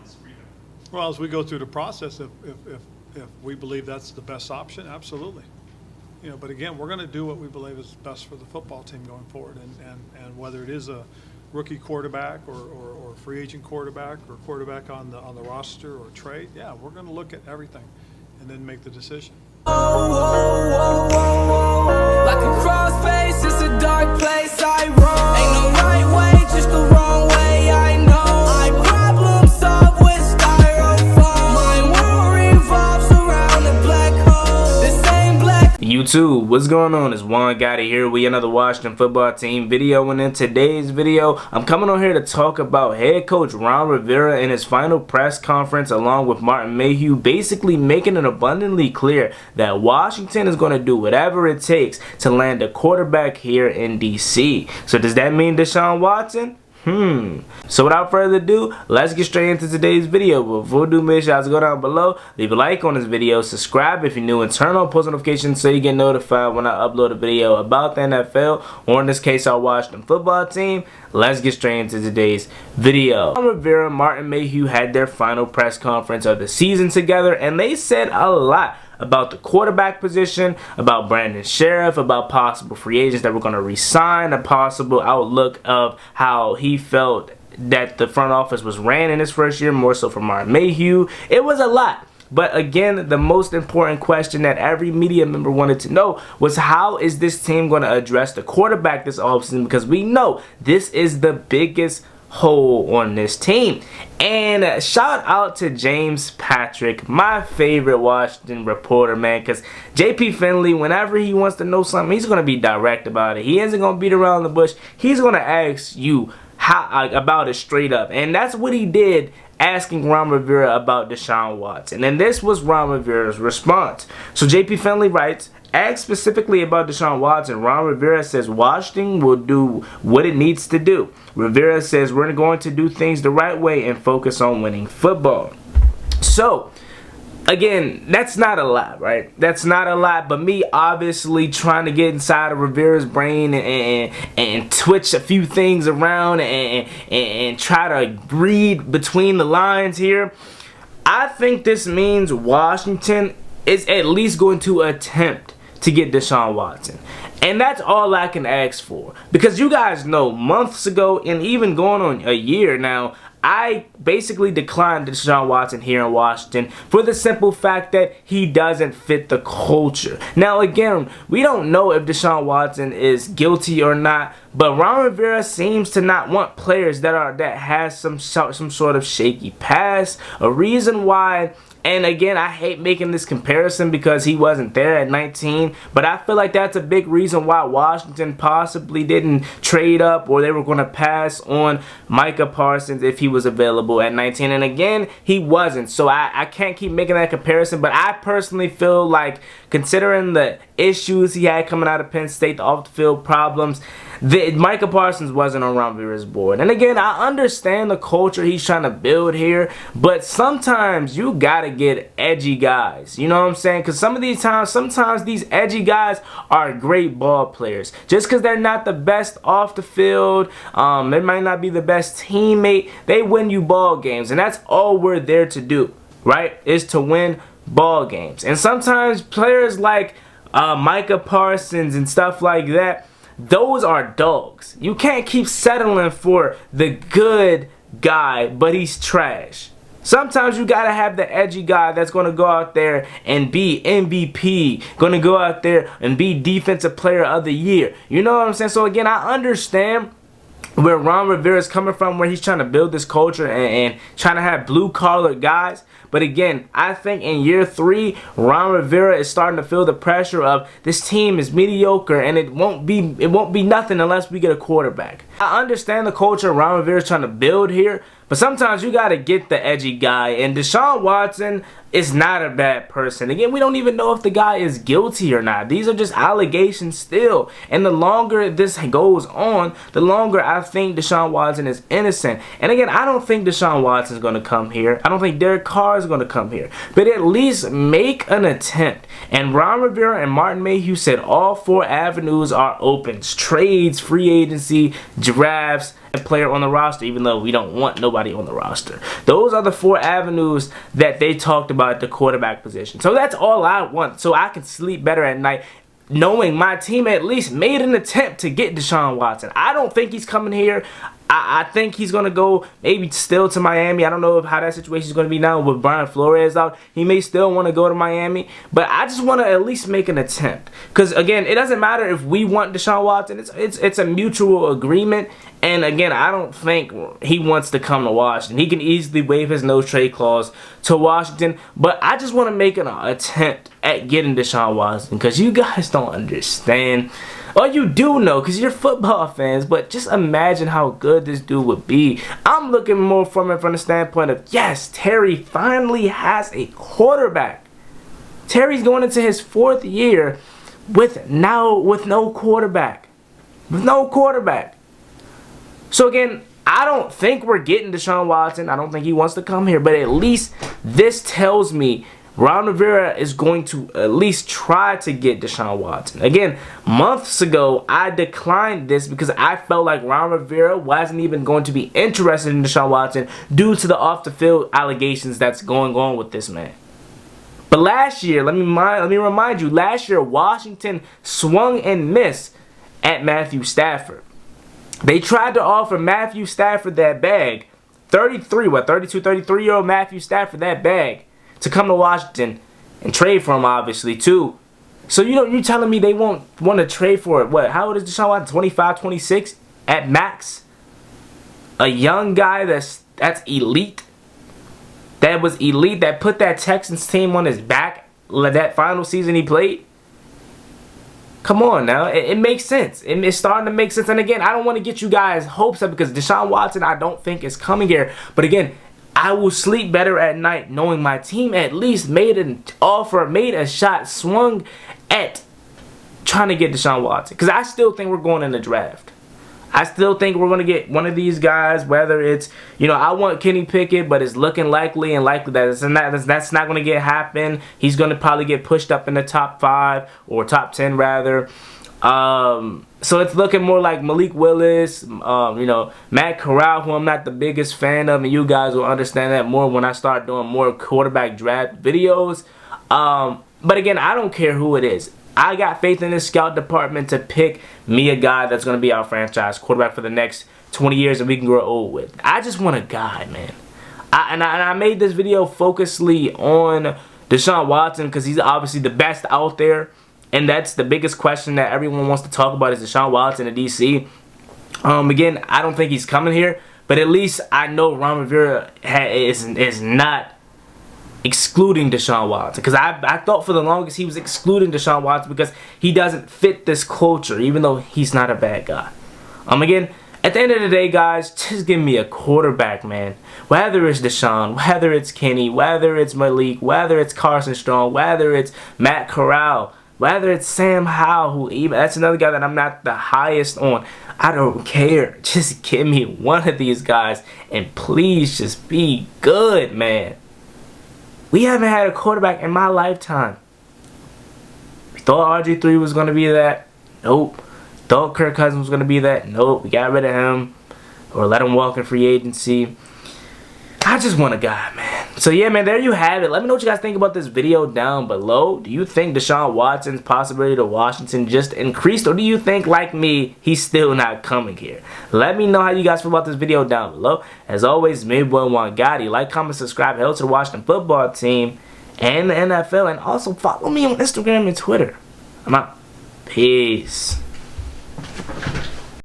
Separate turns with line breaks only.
disagree there.
Well, as we go through the process, if we believe that's the best option, absolutely. You know, but again, we're going to do what we believe is best for the football team going forward, and whether it is a rookie quarterback or free agent quarterback or quarterback on the roster or trade, yeah, we're going to look at everything and then make the decision.
Like a crossface, it's a dark place I roam. Ain't no right way, just the wrong way, I know. I problem solve with styrofoam. My world revolves around a black hole. The same black.
YouTube, what's going on? It's Juan Gotti here with another Washington football team video, and in today's video I'm coming on here to talk about head coach Ron Rivera in his final press conference along with Martin Mayhew, basically making it abundantly clear that Washington is going to do whatever it takes to land a quarterback here in DC. So does that mean Deshaun Watson? So without further ado, let's get straight into today's video. But before we do, make sure you go down below, leave a like on this video, subscribe if you're new, and turn on post notifications so you get notified when I upload a video about the NFL, or in this case our Washington football team. Let's get straight into today's video. Rivera and Martin Mayhew had their final press conference of the season together, and they said a lot about the quarterback position, about Brandon Sheriff, about possible free agents that were going to resign, a possible outlook of how he felt that the front office was ran in his first year, more so for Martin Mayhew. It was a lot. But again, the most important question that every media member wanted to know was, how is this team going to address the quarterback this offseason? Because we know this is the biggest hole on this team. And shout out to James Patrick, my favorite Washington reporter, man, because JP Finley, whenever he wants to know something, he's going to be direct about it. He isn't going to beat around the bush. He's going to ask you about it straight up, and that's what he did, asking Ron Rivera about Deshaun Watson. And this was Ron Rivera's response. So JP Finley writes, asked specifically about Deshaun Watson, Ron Rivera says Washington will do what it needs to do. Rivera says we're going to do things the right way and focus on winning football. So again, that's not a lot, right? That's not a lot, but me obviously trying to get inside of Rivera's brain and twitch a few things around and try to read between the lines here. I think this means Washington is at least going to attempt to get Deshaun Watson. And that's all I can ask for. Because you guys know, months ago and even going on a year now, I basically declined Deshaun Watson here in Washington for the simple fact that he doesn't fit the culture. Now again, we don't know if Deshaun Watson is guilty or not, but Ron Rivera seems to not want players that has some sort of shaky past, a reason why. And again, I hate making this comparison because he wasn't there at 19, but I feel like that's a big reason why Washington possibly didn't trade up, or they were going to pass on Micah Parsons if he was available at 19. And again, he wasn't, so I can't keep making that comparison. But I personally feel like, considering the issues he had coming out of Penn State, the off-the-field problems, Micah Parsons wasn't on Ron Rivera's board. And again, I understand the culture he's trying to build here, but sometimes you gotta get edgy guys. You know what I'm saying? Because sometimes these edgy guys are great ball players. Just because they're not the best off the field, they might not be the best teammate, they win you ball games. And that's all we're there to do, right? Is to win ball games. And sometimes players like Micah Parsons and stuff like that, those are dogs. You can't keep settling for the good guy, but he's trash. Sometimes you gotta have the edgy guy that's gonna go out there and be MVP, gonna go out there and be Defensive Player of the Year. You know what I'm saying? So again, I understand where Ron Rivera is coming from, where he's trying to build this culture and trying to have blue-collar guys. But again, I think in year 3, Ron Rivera is starting to feel the pressure of this team is mediocre and it won't be nothing unless we get a quarterback. I understand the culture Ron Rivera is trying to build here, but sometimes you got to get the edgy guy, and Deshaun Watson is not a bad person. Again, we don't even know if the guy is guilty or not. These are just allegations still, and the longer this goes on, the longer I think Deshaun Watson is innocent. And again, I don't think Deshaun Watson is going to come here. I don't think Derek Carr is going to come here, but at least make an attempt. And Ron Rivera and Martin Mayhew said all 4 avenues are open: trades, free agency, drafts, player on the roster, even though we don't want nobody on the roster. Those are the 4 avenues that they talked about at the quarterback position. So that's all I want, so I can sleep better at night, knowing my team at least made an attempt to get Deshaun Watson. I don't think he's coming here. I think he's going to go maybe still to Miami. I don't know how that situation is going to be now with Brian Flores out. He may still want to go to Miami. But I just want to at least make an attempt. Because, again, it doesn't matter if we want Deshaun Watson. It's a mutual agreement. And, again, I don't think he wants to come to Washington. He can easily waive his no-trade clause to Washington. But I just want to make an attempt at getting Deshaun Watson. Because you guys don't understand. Or you do know, because you're football fans, but just imagine how good this dude would be. I'm looking more from the standpoint of, yes, Terry finally has a quarterback. Terry's going into his 4th year with no quarterback. With no quarterback. So again, I don't think we're getting Deshaun Watson. I don't think he wants to come here, but at least this tells me Ron Rivera is going to at least try to get Deshaun Watson. Again, months ago, I declined this because I felt like Ron Rivera wasn't even going to be interested in Deshaun Watson due to the off-the-field allegations that's going on with this man. But last year, let me remind you, last year, Washington swung and missed at Matthew Stafford. They tried to offer Matthew Stafford that bag, 33-year-old Matthew Stafford that bag, to come to Washington and trade for him, obviously, too. So, you're telling me they won't want to trade for it. What? How old is Deshaun Watson? 25, 26 at max? A young guy that's elite. That was elite. That put that Texans team on his back that final season he played. Come on now. It makes sense. It's starting to make sense. And again, I don't want to get you guys hopes up because Deshaun Watson I don't think is coming here. But again, I will sleep better at night knowing my team at least made an offer, made a shot, swung at trying to get Deshaun Watson. Because I still think we're going in the draft. I still think we're going to get one of these guys, whether it's, I want Kenny Pickett, but it's looking likely that that's not going to happen. He's going to probably get pushed up in the top 5 or top 10 rather. So it's looking more like Malik Willis, Matt Corral, who I'm not the biggest fan of, and you guys will understand that more when I start doing more quarterback draft videos. But again, I don't care who it is. I got faith in this scout department to pick me a guy that's going to be our franchise quarterback for the next 20 years and we can grow old with. I just want a guy, man. I made this video focusedly on Deshaun Watson because he's obviously the best out there. And that's the biggest question that everyone wants to talk about is Deshaun Watson in DC. Again, I don't think he's coming here. But at least I know Ron Rivera is not excluding Deshaun Watson. Because I thought for the longest he was excluding Deshaun Watson because he doesn't fit this culture, even though he's not a bad guy. Again, at the end of the day, guys, just give me a quarterback, man. Whether it's Deshaun, whether it's Kenny, whether it's Malik, whether it's Carson Strong, whether it's Matt Corral, whether it's Sam Howell, that's another guy that I'm not the highest on. I don't care. Just give me one of these guys and please just be good, man. We haven't had a quarterback in my lifetime. We thought RG3 was going to be that. Nope. Thought Kirk Cousins was going to be that. Nope. We got rid of him or let him walk in free agency. I just want a guy, man. So yeah, man, there you have it. Let me know what you guys think about this video down below. Do you think Deshaun Watson's possibility to Washington just increased, or do you think, like me, he's still not coming here? Let me know how you guys feel about this video down below. As always, my boy Juangotti. Like, comment, subscribe, help to the Washington football team and the NFL, and also follow me on Instagram and Twitter. I'm out. Peace.